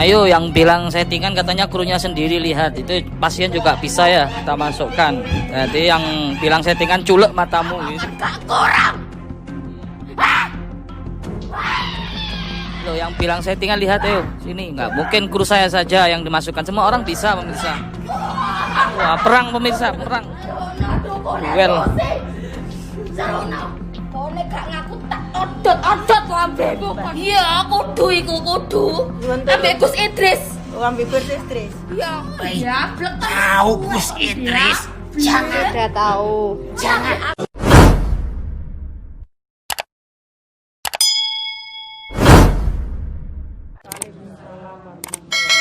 Ayo yang bilang settingan katanya krunya sendiri, lihat itu pasien juga bisa ya kita masukkan. Jadi yang bilang settingan culek matamu gitu. Loh, yang bilang settingan lihat ayo sini, nggak mungkin kru saya saja yang dimasukkan, semua orang bisa pemirsa. Wah, perang pemirsa, perang. Duel. Nek gak ngaku tak odot-odot lambemu. Iya, kudu iku kudu. Ambek Gus Idris. Ambek Gus Idris. Iya, ya, blek. Tahu Gus Idris. Jangan. Udah tahu. Jangan.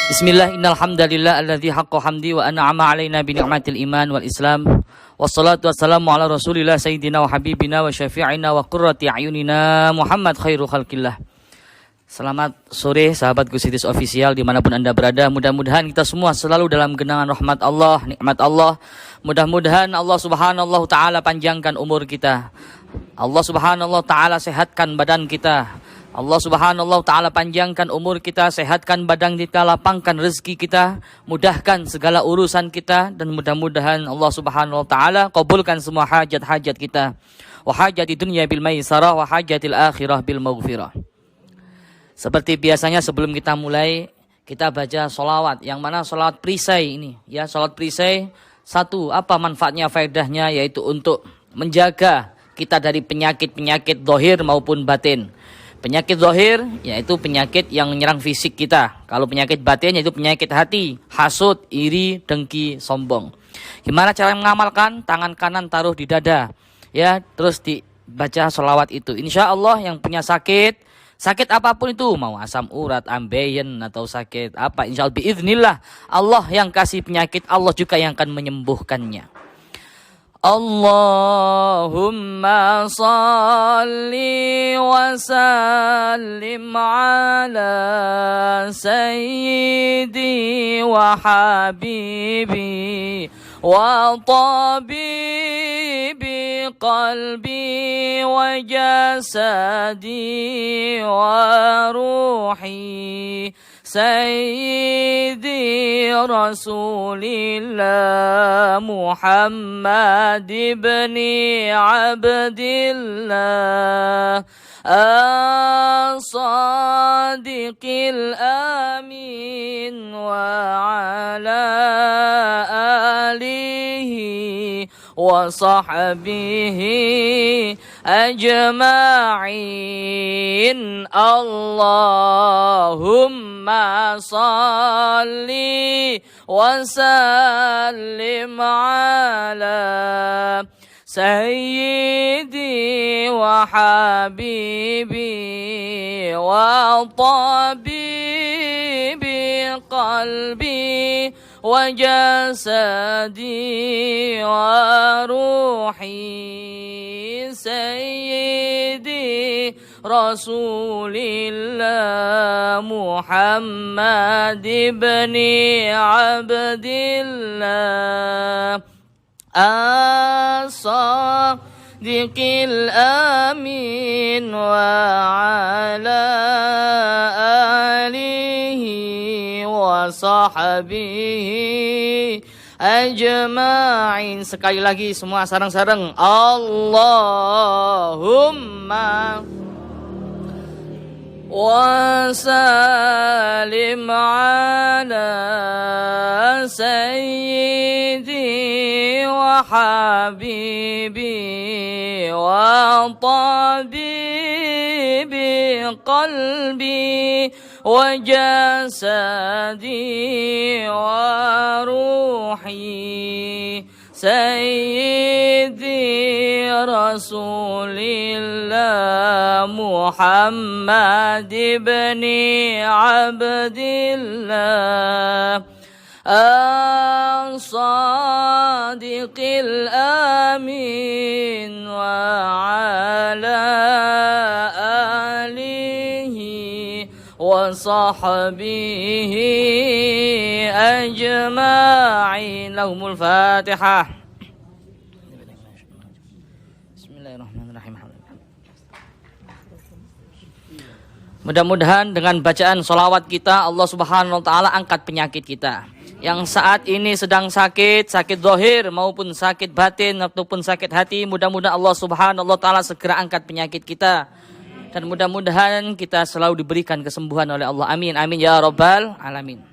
Bismillah, innal hamdalillah alladzi haqqa hamdi wa an'ama alaina bi ni'matil iman wal islam. Wassalatu wassalamu ala rasulillah sayyidina wa habibina wa syafi'ina wa qurrati a'yunina Muhammad khairu khalqillah. Selamat sore sahabat Gus Idris Official dimanapun anda berada. Mudah-mudahan kita semua selalu dalam genangan rahmat Allah, nikmat Allah. Mudah-mudahan Allah subhanahu wa ta'ala panjangkan umur kita. Allah subhanahu wa ta'ala sehatkan badan kita. Allah subhanahu wa ta'ala panjangkan umur kita, sehatkan badan kita, lapangkan rezeki kita, mudahkan segala urusan kita, dan mudah-mudahan Allah subhanahu wa ta'ala kabulkan semua hajat-hajat kita. Wa hajati dunya bil maisarah wa hajatil akhirah bil maghfirah. Seperti biasanya sebelum kita mulai, kita baca sholawat, yang mana sholawat perisai ini. Ya, sholawat perisai, satu, apa manfaatnya, faedahnya, yaitu untuk menjaga kita dari penyakit-penyakit zahir maupun batin. Penyakit zahir yaitu penyakit yang menyerang fisik kita. Kalau penyakit batin yaitu penyakit hati, hasud, iri, dengki, sombong. Gimana cara mengamalkan? Tangan kanan taruh di dada. Ya, terus dibaca sholawat itu. Insya Allah yang punya sakit apapun itu, mau asam urat, ambeien atau sakit apa, insya Allah biiznillah Allah yang kasih penyakit, Allah juga yang akan menyembuhkannya. Allahumma salli wa sallim ala sayyidi wa habibi wa tabibi qalbi wa jasadi wa ruhi Sayyidi Rasulillah Muhammad ibn Abdillah As-Sadiqil Amin wa ala alihi wa sahbihi ajma'in. Allahumma salli wa sallim ala sayyidi wa habibi wa tabibi qalbi wa jasadi wa ruhi sayyidi Rasulillah Muhammad ibn Abdillah As-Sadiqil Amin wa ala alihi wa sahbihi ajma'in. Sekali lagi semua sareng-sareng. Allahumma wa sallim ala sayyidi wa habibi wa tabibi qalbi wa jasadi wa ruhi sayyidi Rasulillah Muhammad ibn Abdillah As-Sadiqil Amin wa ala alihi wa sahbihi ajma'in. Lahumul Fatihah. Bismillahirrahmanirrahim. Mudah-mudahan dengan bacaan sholawat kita Allah Subhanahu wa taala angkat penyakit kita. Yang saat ini sedang sakit zahir maupun sakit batin ataupun sakit hati, mudah-mudahan Allah Subhanahu wa taala segera angkat penyakit kita. Dan mudah-mudahan kita selalu diberikan kesembuhan oleh Allah. Amin amin ya rabbal alamin.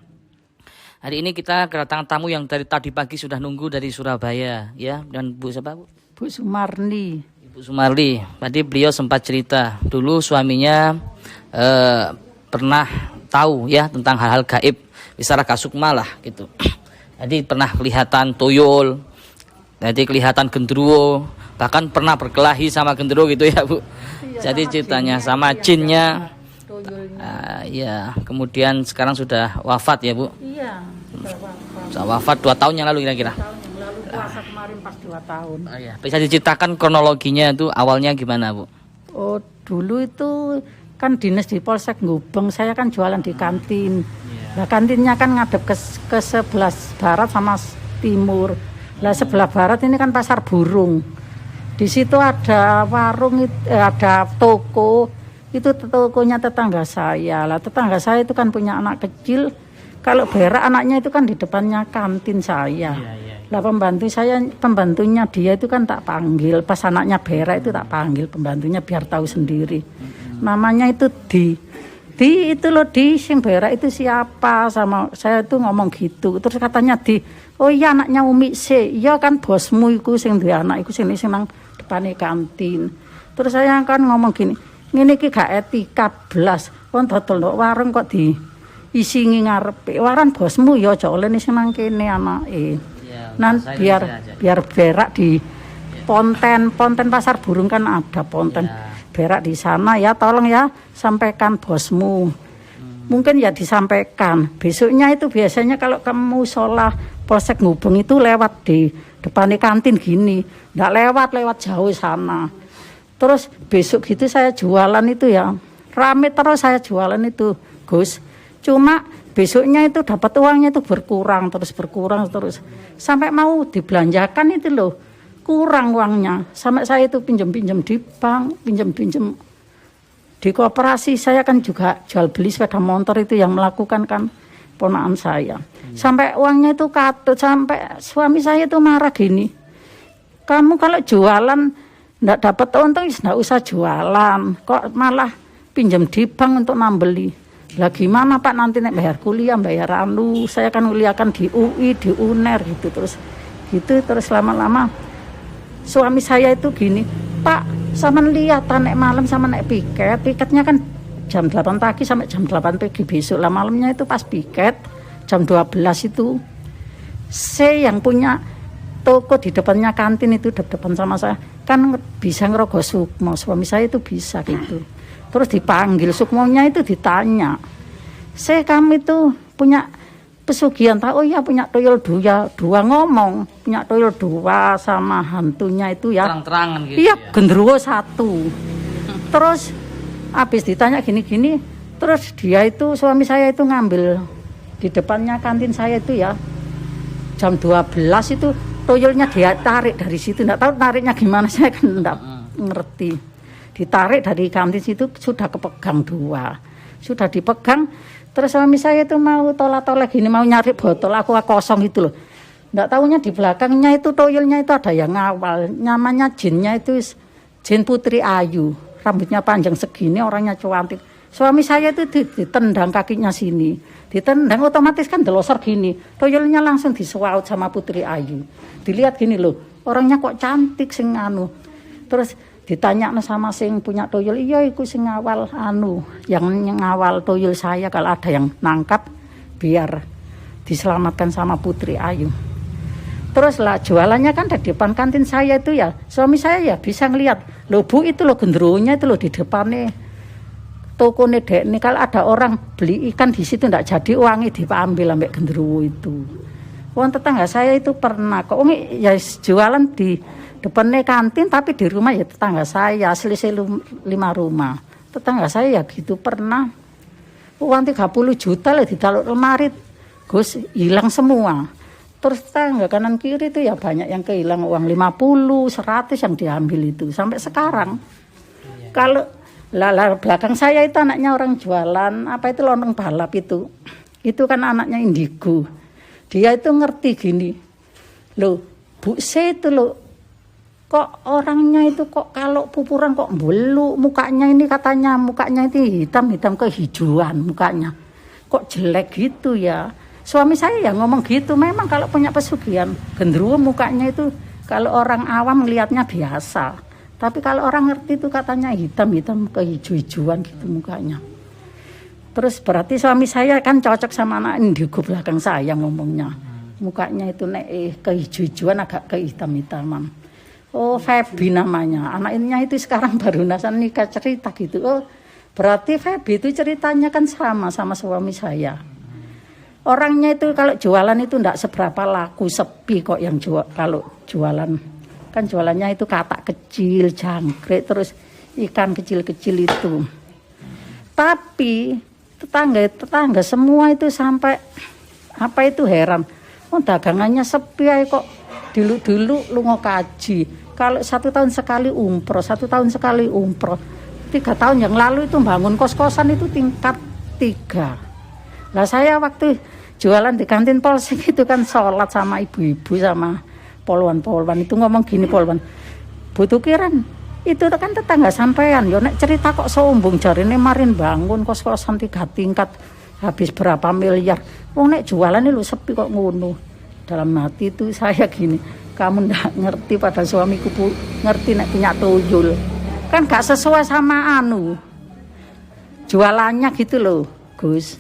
Hari ini kita kedatangan tamu yang dari tadi pagi sudah nunggu dari Surabaya ya, dan Bu siapa Bu? Bu Sumarni. Ibu Sumarli. Tadi beliau sempat cerita dulu suaminya pernah tahu ya tentang hal-hal gaib, bicara kasukma lah gitu. Jadi pernah kelihatan tuyul, jadi kelihatan genderuwo, bahkan pernah berkelahi sama genderuwo gitu ya Bu. Iya, jadi ceritanya sama jinnya. Ya, kemudian sekarang sudah wafat ya Bu. Iya, sudah wafat. Sudah wafat 2 tahun yang lalu kira-kira. 2 tahun yang lalu puasa kemarin pas 2 tahun. Ya. Bisa diceritakan kronologinya itu awalnya gimana Bu? Oh, dulu itu kan dinas di Polsek Gubeng, saya kan jualan di kantin. Nah, kantinnya kan ngadep ke sebelah barat sama timur. Lah sebelah barat ini kan pasar burung. Di situ ada warung, ada toko. Itu tokonya tetangga saya. Lah tetangga saya itu kan punya anak kecil. Kalau berak anaknya itu kan di depannya kantin saya. Lah pembantunya dia itu kan tak panggil. Pas anaknya berak itu tak panggil pembantunya biar tahu sendiri. Namanya itu di itu loh, di sing berak itu siapa, sama saya itu ngomong gitu. Terus katanya oh iya anaknya Umi C. Iya kan bosmu iku sing duwe anak iku sing nang depane kantin. Terus saya kan ngomong gini, ngene iki gak etika blas. Kon dodol ndok warung kok diisingi ngarepe. Waran bosmu ya aja oleh sing nang kene anake. Nan biar berak di ponten pasar burung kan ada ponten. Berak di sana ya, tolong ya sampaikan bosmu. Mungkin ya disampaikan. Besoknya itu biasanya kalau kamu sholat Polsek Gubeng itu lewat di depan kantin gini, nggak lewat jauh sana. Terus besok gitu saya jualan itu ya, rame terus saya jualan itu Gus. Cuma besoknya itu dapat uangnya itu berkurang terus sampai mau dibelanjakan itu loh. Kurang uangnya, sampai saya itu pinjam di bank, pinjam di koperasi. Saya kan juga jual beli sepeda motor itu yang melakukan kan ponakan saya. Sampai uangnya itu katut, sampai suami saya itu marah gini. Kamu kalau jualan ndak dapat untung, ndak usah jualan. Kok malah pinjam di bank untuk nambeli. Lah gimana Pak nanti nek bayar kuliah, bayar saya kan kuliah kan di UI, di UNER terus lama-lama. Suami saya itu gini, Pak, sama lihat nek malam sama nek piketnya kan jam 8 pagi sampai jam 8 pagi besok lah, malamnya itu pas piket jam 12 itu saya yang punya toko di depannya kantin itu depan sama saya kan bisa ngerogoh sukmo, suami saya itu bisa gitu. Terus dipanggil sukmonya itu ditanya, kamu itu punya pesugihan tahu ya, punya tuyul dua ngomong, punya tuyul 2 sama hantunya itu ya terang-terangan gitu. Iya, genderuwo 1. Terus habis ditanya gini-gini, terus dia itu suami saya itu ngambil di depannya kantin saya itu ya jam 12 itu tuyulnya dia tarik dari situ, enggak tahu tariknya gimana, saya kan enggak ngerti. Ditarik dari kantin situ sudah kepegang 2. Sudah dipegang. Terus suami saya itu mau tolak-tolak gini, mau nyari botol aku kosong itu loh. Enggak tahunya di belakangnya itu toyolnya itu ada yang ngawal. Namanya jinnya itu Jin Putri Ayu. Rambutnya panjang segini, orangnya cantik. Suami saya itu ditendang kakinya sini. Ditendang otomatis kan delosor gini. Toyolnya langsung disuaut sama Putri Ayu. Dilihat gini loh, orangnya kok cantik sing anu. Terus ditanya sama sing punya toyol, iya iku sing ngawal yang ngawal toyol saya, kalau ada yang nangkap biar diselamatkan sama Putri Ayu. Terus lah jualannya kan di depan kantin saya itu ya, suami saya ya bisa ngelihat, loh Bu itu loh genderuwonya itu loh di depannya toko dek nih, kalau ada orang beli ikan di situ ndak jadi uangnya diambil ambek genderuwo itu. Wong tetangga saya itu pernah kok ya jualan di depannya kantin tapi di rumah ya tetangga saya, selisih 5 rumah. Tetangga saya ya gitu pernah uang 30 juta lah ditaruh lemari, Gus, hilang semua. Terus tetangga kanan kiri itu ya banyak yang kehilang uang 50, 100 yang diambil itu sampai sekarang. Kalau Lah belakang saya itu anaknya orang jualan apa itu lontong balap itu. Itu kan anaknya indigo. Dia itu ngerti gini. Loh, Bu C itu loh. Kok orangnya itu kok kalau pupuran kok beluk mukanya ini katanya mukanya itu hitam-hitam kehijauan mukanya. Kok jelek gitu ya. Suami saya ya ngomong gitu. Memang kalau punya pesugihan gendruwo mukanya itu kalau orang awam melihatnya biasa. Tapi kalau orang ngerti itu katanya hitam-hitam kehijau-hijauan gitu mukanya. Terus berarti suami saya kan cocok sama anak indigo belakang saya ngomongnya. Mukanya itu kehijau-hijauan agak kehitam-hitaman. Oh, Febi namanya. Anaknya itu sekarang baru nasan nikah cerita gitu. Oh, berarti Febi itu ceritanya kan sama suami saya. Orangnya itu kalau jualan itu enggak seberapa laku, sepi kok yang kalau jualan. Kan jualannya itu katak kecil, jangkrik, terus ikan kecil-kecil itu. Tapi tetangga semua itu sampai apa itu heran. Oh dagangannya sepi aja kok. Dulu lu kaji. Kalau 1 tahun sekali umroh, 1 tahun sekali umroh. 3 tahun yang lalu itu bangun kos-kosan itu tingkat 3. Lah saya waktu jualan di kantin Polsek itu kan sholat sama ibu-ibu sama polwan-polwan itu ngomong gini polwan, butuh kiran itu kan tetangga sampean yo nek cerita kok sombong jarine marin bangun kos-kosan 3 tingkat habis berapa miliar wong nek jualan lu sepi kok ngono. Dalam hati itu saya gini, kamu ndak ngerti pada suamiku ngerti nek punya tuyul kan gak sesuai sama jualannya gitu loh Gus.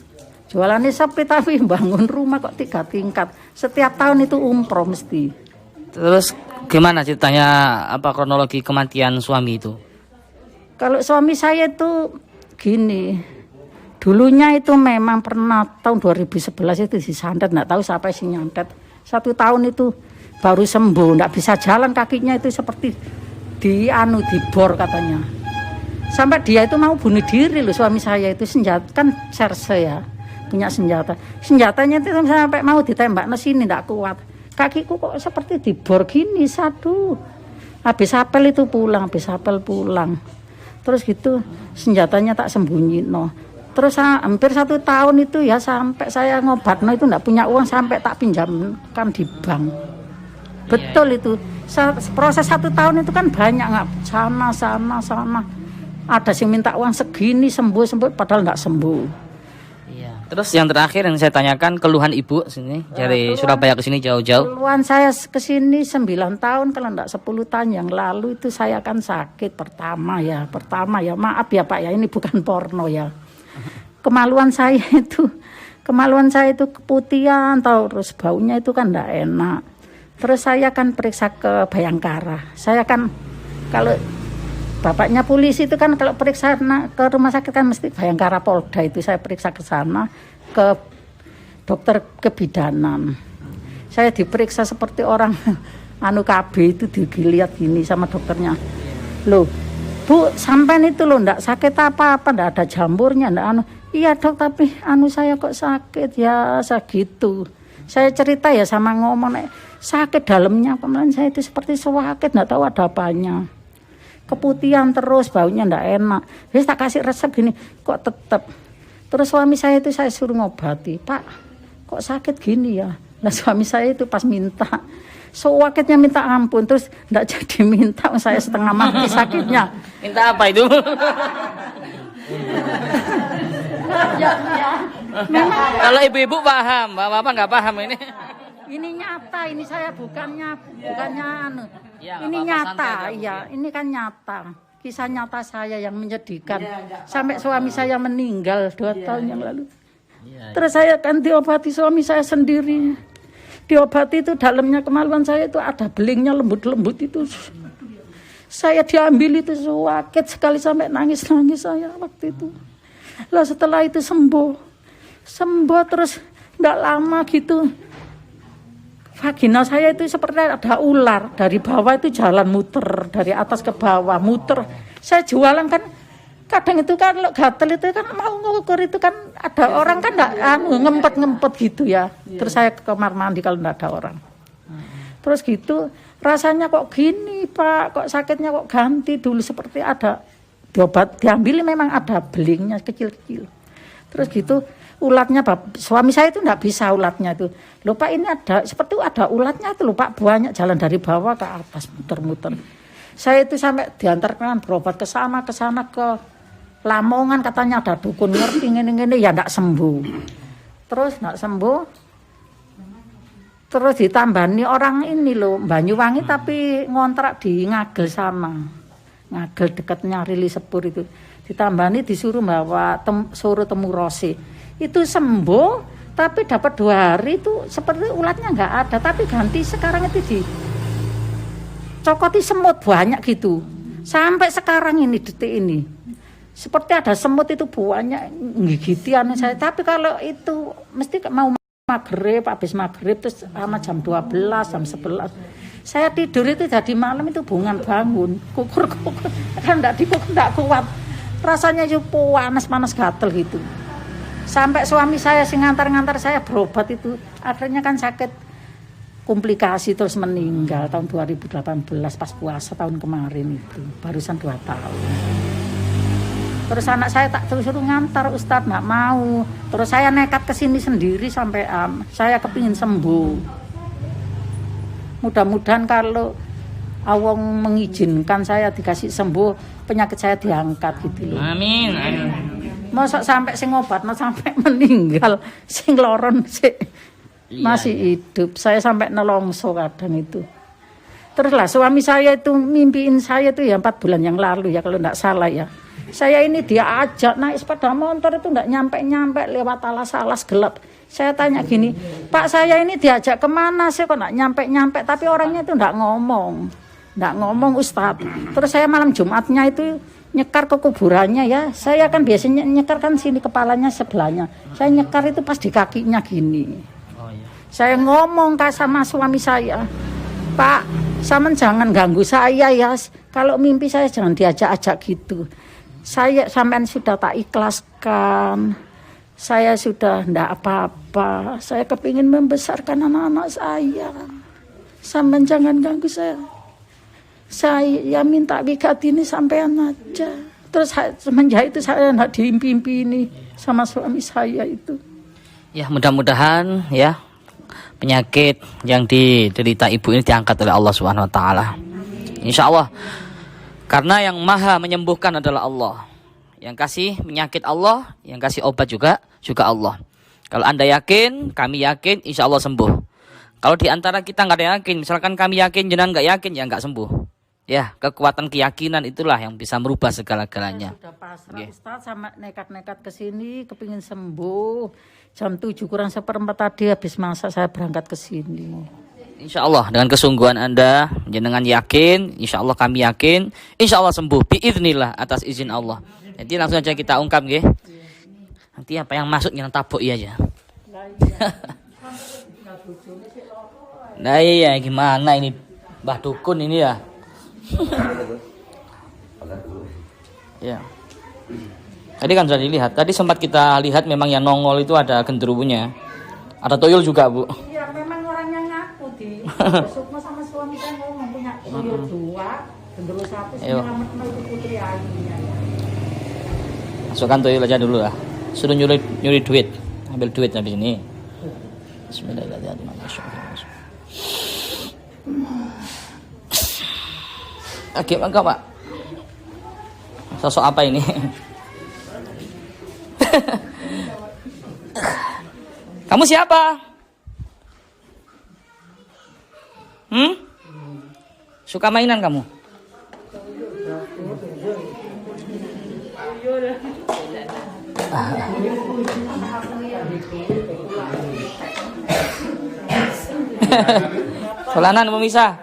Jualannya sepi tapi bangun rumah kok 3 tingkat setiap tahun itu umroh mesti. Terus gimana ceritanya apa kronologi kematian suami itu? Kalau suami saya itu gini, dulunya itu memang pernah tahun 2011 itu disantet, nggak tahu siapa sih nyantet. 1 tahun itu baru sembuh, nggak bisa jalan kakinya itu seperti dibor katanya. Sampai dia itu mau bunuh diri loh suami saya itu senjata kan serse ya, punya senjata. Senjatanya itu sampai mau ditembak ke sini nggak kuat. Kakiku kok seperti dibor gini satu. Habis apel pulang. Terus gitu senjatanya tak sembunyi no. Terus hampir 1 tahun itu ya sampai saya ngobat no itu enggak punya uang sampai tak pinjamkan di bank. Betul itu. Proses 1 tahun itu kan banyak nggak sana. Ada yang minta uang segini sembuh padahal enggak sembuh. Terus yang terakhir yang saya tanyakan keluhan ibu sini dari Surabaya ke sini jauh-jauh. Keluhan saya ke sini 9 tahun kalau enggak 10 tahun yang lalu itu saya kan sakit pertama ya. Maaf ya Pak ya ini bukan porno ya. Kemaluan saya itu keputihan terus baunya itu kan enggak enak. Terus saya kan periksa ke Bayangkara. Saya kan kalau bapaknya polisi itu kan kalau periksa ke rumah sakit kan mesti Bayangkara Polda itu saya periksa ke sana ke dokter kebidanan. Saya diperiksa seperti orang KB itu dilihat gini sama dokternya. Loh, Bu, sampean itu loh ndak sakit apa-apa, ndak ada jamurnya, ndak Iya, Dok, tapi saya kok sakit ya, segitu. Saya cerita ya sama ngomong sakit dalamnya kemarin saya itu seperti sakit ndak tahu ada apanya. Keputihan terus, baunya ndak enak. Terus tak kasih resep gini, kok tetap. Terus suami saya itu saya suruh ngobati, Pak, kok sakit gini ya? Lah suami saya itu pas minta, sakitnya minta ampun, terus ndak jadi minta, saya setengah mati sakitnya. Minta apa itu? Ya. Memang Kalau ibu-ibu paham, bapak nggak paham ini. ini nyata, ini saya bukannya Ya, ini apa-apa, nyata, santai aja, iya, ini kan nyata. Kisah nyata saya yang menyedihkan. Sampai suami saya meninggal 2 tahun yang lalu. Terus saya kan diobati suami saya sendiri. Diobati itu dalamnya kemaluan saya itu ada belingnya lembut-lembut itu. Saya diambil itu sakit sekali sampai nangis-nangis saya waktu itu. Lah setelah itu sembuh terus enggak lama gitu. Vagina saya itu seperti ada ular dari bawah itu jalan muter dari atas ke bawah muter. Saya jualan kan kadang itu kan lo gatel itu kan mau ngukur itu kan ada orang kan enggak ngempet gitu ya. Terus saya ke kamar mandi kalau enggak ada orang. Terus gitu rasanya kok gini Pak, kok sakitnya kok ganti dulu seperti ada diobat, diambil memang ada belingnya kecil-kecil. Terus gitu ulatnya suami saya itu enggak bisa ulatnya itu. Loh Pak, ini ada seperti ada ulatnya itu loh Pak, banyak jalan dari bawah ke atas muter-muter. Saya itu sampai diantarkan berobat ke sana ke Lamongan, katanya ada dukun ngerti ngene-ngene ya enggak sembuh. Terus enggak sembuh. Terus ditambani orang ini loh, Banyuwangi tapi ngontrak di Ngagel sama. Ngagel dekatnya Rili Sepur itu. Ditambani disuruh bawa suruh temu Rosi. Itu sembuh, tapi dapat 2 hari itu seperti ulatnya enggak ada, tapi ganti sekarang itu dicokoti semut banyak gitu. Sampai sekarang ini detik ini. Seperti ada semut itu banyak ngigiti anu saya, tapi kalau itu mesti mau maghrib, habis maghrib terus sama jam 12, jam 11. Saya tidur itu jadi malam itu bungan bangun, kukur kan enggak kuat. Rasanya itu panas gatel gitu. Sampai suami saya sing ngantar saya berobat itu, akhirnya kan sakit komplikasi terus meninggal tahun 2018 pas puasa tahun kemarin itu, barusan 2 tahun. Terus anak saya tak terus suruh ngantar, Ustadz nggak mau. Terus saya nekat ke sini sendiri sampai saya kepingin sembuh. Mudah-mudahan kalau Allah mengizinkan saya dikasih sembuh, penyakit saya diangkat gitu loh. Amin. Masa sampai sing obatno sampai meninggal, sing loron masih hidup. Saya sampai nelongso kadang itu. Terus lah suami saya itu mimpiin saya itu ya 4 bulan yang lalu ya kalau enggak salah ya. Saya ini dia ajak naik sepeda motor itu enggak nyampe lewat alas-alas gelap. Saya tanya gini, Pak saya ini diajak kemana sih kok enggak nyampe, tapi orangnya itu enggak ngomong Ustadz. Terus saya malam Jumatnya itu nyekar ke kuburannya ya. Saya kan biasanya nyekar kan sini kepalanya sebelahnya. Saya nyekar itu pas di kakinya gini. Saya ngomong sama suami saya, Pak, sama jangan ganggu saya ya. Kalau mimpi saya jangan diajak-ajak gitu. Saya sampean sudah tak ikhlaskan. Saya sudah ndak apa-apa. Saya kepingin membesarkan anak-anak saya. Sampean jangan ganggu saya. Saya minta wikat ini sampean aja. Terus semenjak itu saya ndak diimpi-impi ini sama suami saya itu. Ya mudah-mudahan ya penyakit yang diderita ibu ini diangkat oleh Allah Subhanahu wa taala. Insyaallah. Karena yang maha menyembuhkan adalah Allah. Yang kasih penyakit Allah, yang kasih obat juga Allah. Kalau Anda yakin, kami yakin, insya Allah sembuh. Kalau di antara kita nggak ada yakin, misalkan kami yakin, jenengan nggak yakin, ya nggak sembuh. Ya, kekuatan keyakinan itulah yang bisa merubah segala-galanya. Sudah pasrah Ustaz sama nekat-nekat ke sini, kepingin sembuh. Jam 7 kurang 1/4 tadi habis masak saya berangkat ke sini. Insya Allah dengan kesungguhan Anda, jenengan yakin, insya Allah kami yakin, insya Allah sembuh. Biiznillah atas izin Allah. Jadi langsung aja kita ungkap, nggih. Nanti apa yang masuk yang tabuk aja. Nah iya gimana ini Mbah Dukun ini ya. Ya. Tadi kan sudah dilihat. Tadi sempat kita lihat memang yang nongol itu ada genderuwonya. Ada tuyul juga, Bu. Iya, memang orangnya ngaku di Sukma sama suami saya ngomong punya tuyul 2, genderuwo 1, selamat itu putri ayunya. Masukkan tuyul aja dulu lah. Suruh nyuri duit. Ambil duit habis ini. Bismillahirrahmanirrahim. Oke, mangga Pak. Sosok apa ini? Kamu siapa? Suka mainan kamu? Solanan pemisah.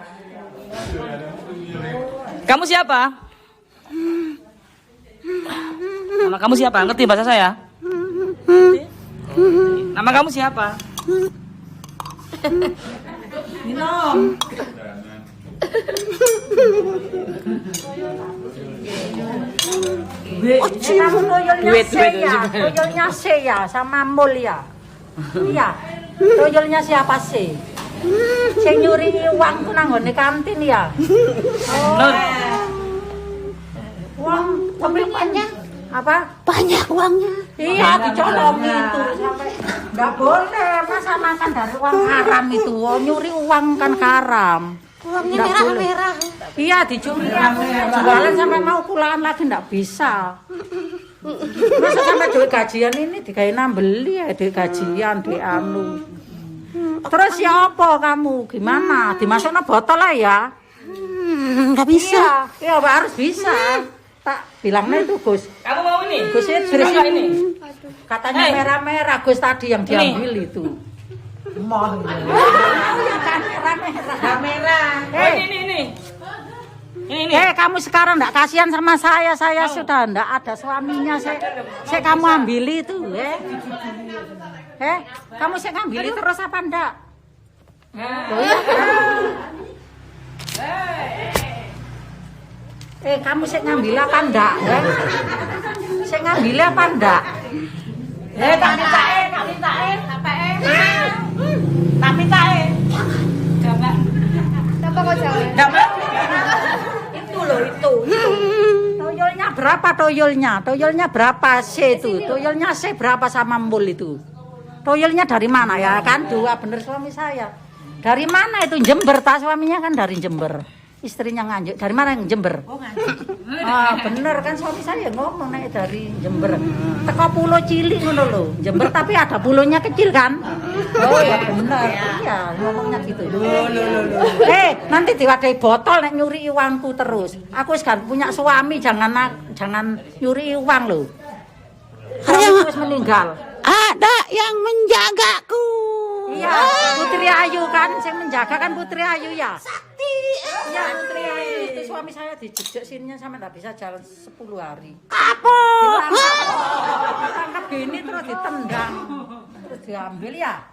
Kamu siapa? Nama kamu siapa? Ngerti bahasa saya? Nama kamu siapa? Minum. Toyolnya saya sama Mulia. Iya. Toyolnya siapa sih? Saya nyuri uangku nang ngone kantin ya. Oh. Uang Uangnya apa? Banyak uangnya. Iya, dicolongi itu sampai nggak boleh masa makan dari uang haram itu. Oh, nyuri uang kan haram. Uangnya Nggak boleh. merah-merah. Iya, dicuri. Jualan sampai mau pulang lagi nggak bisa. Masa sampai duit gajian ini digawe beli ya, duit gajian di anu. Terus ya apa kamu? Gimana? Dimasuknya botol lah ya? Nggak bisa. Iya, harus bisa. Tak bilangnya itu Gus. Kamu mau ini? Gus itu ini. katanya merah-merah Gus tadi yang diambil itu. Mau ya kan merah. Ini. Kamu sekarang enggak kasihan sama saya sudah enggak ada suaminya. Saya kamu ambil itu, kamu saya ngambil terus apa enggak? Loh, ya kan? Kamu saya ngambil apa enggak? Saya ngambil apa enggak? Tak mintain. Kenapa kok jauh? Itu loh, itu. Toyolnya berapa toyolnya? Toyolnya berapa C itu? Toyolnya C berapa sama mul itu? Toyolnya dari mana ya? Kan dua bener suami saya. Dari mana itu? Jember, tak suaminya kan dari Jember. Istrinya Nganjuk. Dari mana yang Jember? Oh, Nganjuk. Bener kan suami saya ngomong naik dari Jember. Teko pulau cilik ngono lho. Jember tapi ada pulaunya kecil kan? Oh ya bener. Iya, ngomongnya gitu. Nanti diwadahi botol nek nyuri uangku terus. Aku kan punya suami, jangan nyuri uang lho. Harus meninggal. Ada yang menjagaku. Iya, Putri Ayu kan, saya menjaga kan Putri Ayu ya. Sakti. Iya, Putri Ayu itu suami saya dijejek sininya sampai nggak bisa jalan 10 hari. Apa? Ditangkap gini terus ditendang, terus diambil ya.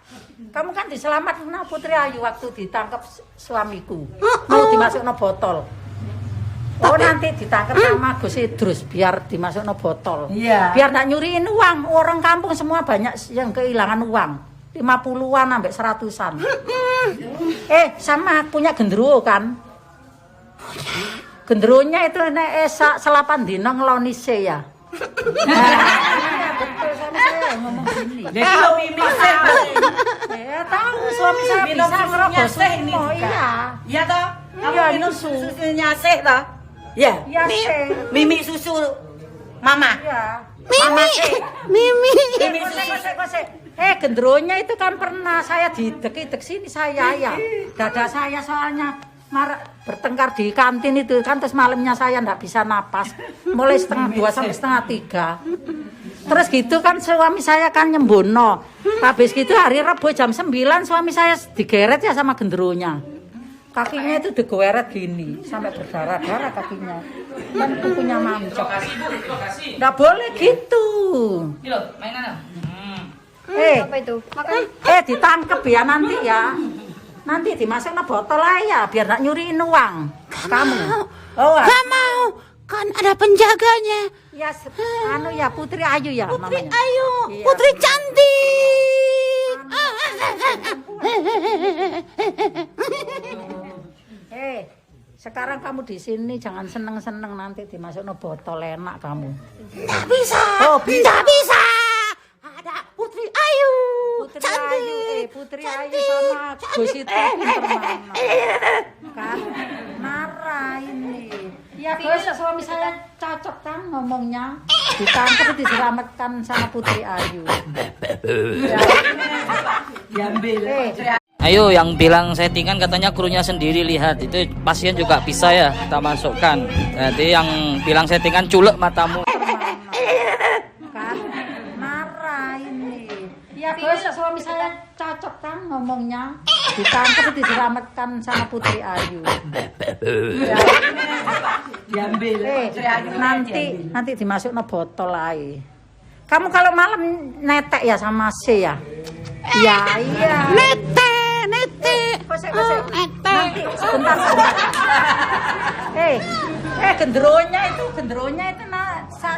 Kamu kan diselamatkan Putri Ayu waktu ditangkap suamiku, mau dimasukkan botol. Oh nanti ditangkap sama Gus Idrus biar dimasukkan botol. Iya. Biar nggak nyuriin uang. Orang kampung semua banyak yang kehilangan uang. 50-an sampai 100-an. Sama punya gendruwo kan? Gendruwonya itu nek selapan dino ngeloni se ya. Betul sama saya ngomong gini. Kalau Mimi Tahu suami saya bisa ngerokok semua. Iya. Iya toh? Kamu minum susunya seh toh? Iya. Mimi susu mama. Iya. Mimi. Gendronya itu kan pernah saya didek-dek sini saya ya. Dada saya soalnya bertengkar di kantin itu kan, terus malamnya saya enggak bisa napas. Mulai 2:30 sampai 2:30. Terus gitu kan suami saya kan nyembono. Habis gitu hari Rabu jam 9 suami saya digeret ya sama gendronya. Kakinya itu digeret gini sampai berdarah-darah kakinya. Kan kukunya mancok. Enggak boleh gitu. Ini loh, mainan. Apa itu? Makan. Ditangkep ya nanti ya. Nanti dimasukin botol aja ya, biar gak nyuriin uang. Kamu. Gak mau. Kan ada penjaganya. Ya, ya Putri Ayu ya Putri namanya. Ayu. Iya. Putri cantik. Sekarang kamu di sini jangan seneng-seneng, nanti dimasukin botol enak kamu. Gak bisa. Oh, bisa. Gak bisa. Ada Putri Ayu. Putri cantik. Ayu, Putri Ayu sama Gus itu pinter mana? Kan marah ini. Ya Gus, suami saya cocok kan ngomongnya. Ditangkap diselamatkan sama Putri Ayu. Diambil. Ayo yang bilang settingan katanya krunya sendiri, lihat itu pasien juga bisa ya kita masukkan. Jadi yang bilang settingan culek matamu. Kan marah ini. Ya Gus, suami saya cocok kan ngomongnya. Ditangkap diselamatkan sama Putri Ayu. Diambil. Nanti dimasukno botol ae. Kamu kalau malam netek ya sama C ya? Iya. Nete. Kosek. Nanti sebentar. Gendronya itu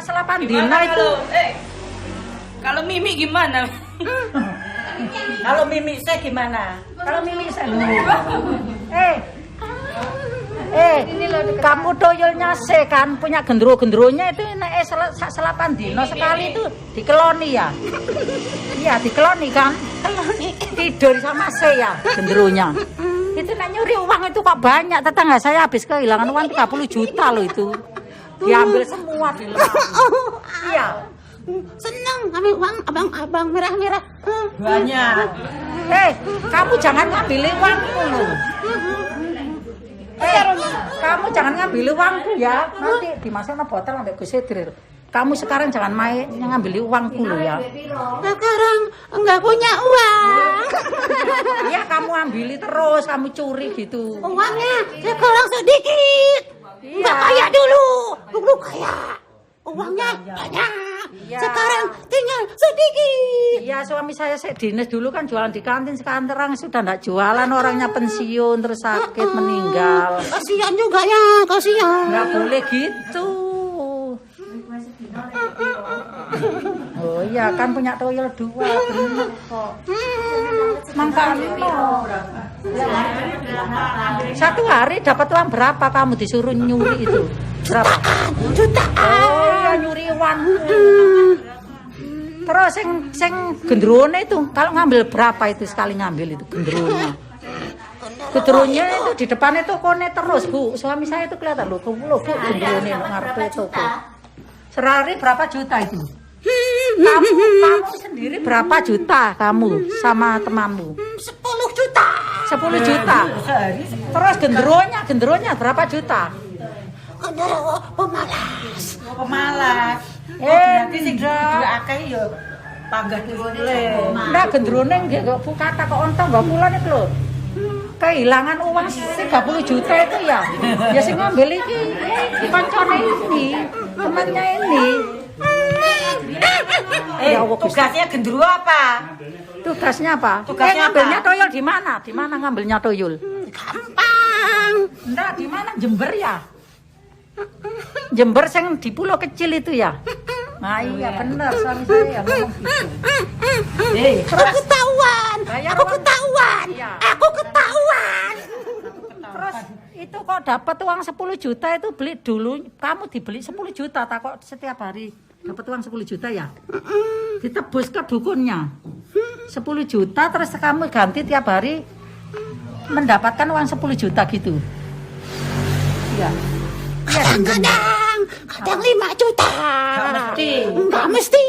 selapan dina itu. Kalau Mimi gimana? Kalau Mimi saya gimana? Kalau Mimi saya Kamu toyolnya se kan punya gendro-gendronya itu nek selapan dino sekali itu dikeloni ya. Iya, dikeloni kan? Tidur sama se ya gendronya. Itu nek nyuri uang itu kok banyak. Tetangga saya habis kehilangan uang 30 juta loh itu. Diambil semua di lemari. Iya. Seneng ambil uang abang-abang merah-merah. Banyak. Kamu jangan ngambil uangku loh. Kamu jangan ngambil uangku ya. Nanti dimasukin botol sampai Gus Idril. Kamu sekarang jangan main ngambil uangku loh ya. Sekarang enggak punya uang. Iya, kamu ambil terus, kamu curi gitu. Uangnya sekarang sedikit. Enggak kayak dulu. Dulu kaya. Uangnya banyak. Iya. Sekarang tinggal sedikit. Iya, suami saya dinas dulu kan jualan di kantin, sekarang sudah enggak jualan, orangnya pensiun terus sakit meninggal. Kasihan juga ya, kasihan. Enggak boleh gitu. Oh iya, kan punya toyol 2 bener kok. Makanya satu hari dapat uang berapa kamu disuruh nyuri itu? Berapa? Jutaan. Oh iya, nyuri uang. Terus sing gendrone itu kalau ngambil berapa itu sekali ngambil itu gendrone? Gendronya itu di depannya tokonya terus, Bu. Suami saya itu kelihatan loh, Bu, gendrone ngarepe toko. Sehari berapa juta itu? Kamu sendiri berapa juta kamu sama temanmu? 10 juta. 10 juta. Terus gendronya berapa juta? Gendro pemalas. Pemalas. Berarti sing akeh ya panggah dulure. Ndak gendrone nggih kok kata kok onto mbak kula niku lho. Kehilangan uang 30 juta itu ya. Ya sing ngambil iki kancane ini, temannya ini. Tugasnya gendruwo apa? Tugasnya apa? Tugasnya ngambilnya apa? toyol di mana? Di mana ngambilnya toyol? Gampang. Ndak, di mana? Jember ya? Jember sing di pulau kecil itu ya? Nah iya bener suami saya ngomong gitu. Aku ketahuan. Bayar Aku uang. ketahuan. Iya. Aku ketahuan. Terus itu kok dapat uang 10 juta itu beli dulu, kamu dibeli 10 juta tak kok setiap hari dapat uang 10 juta ya? Ditebus ke dukunnya 10 juta terus kamu ganti tiap hari mendapatkan uang 10 juta gitu. Iya. Iya, Kadang 5 juta. Enggak mesti.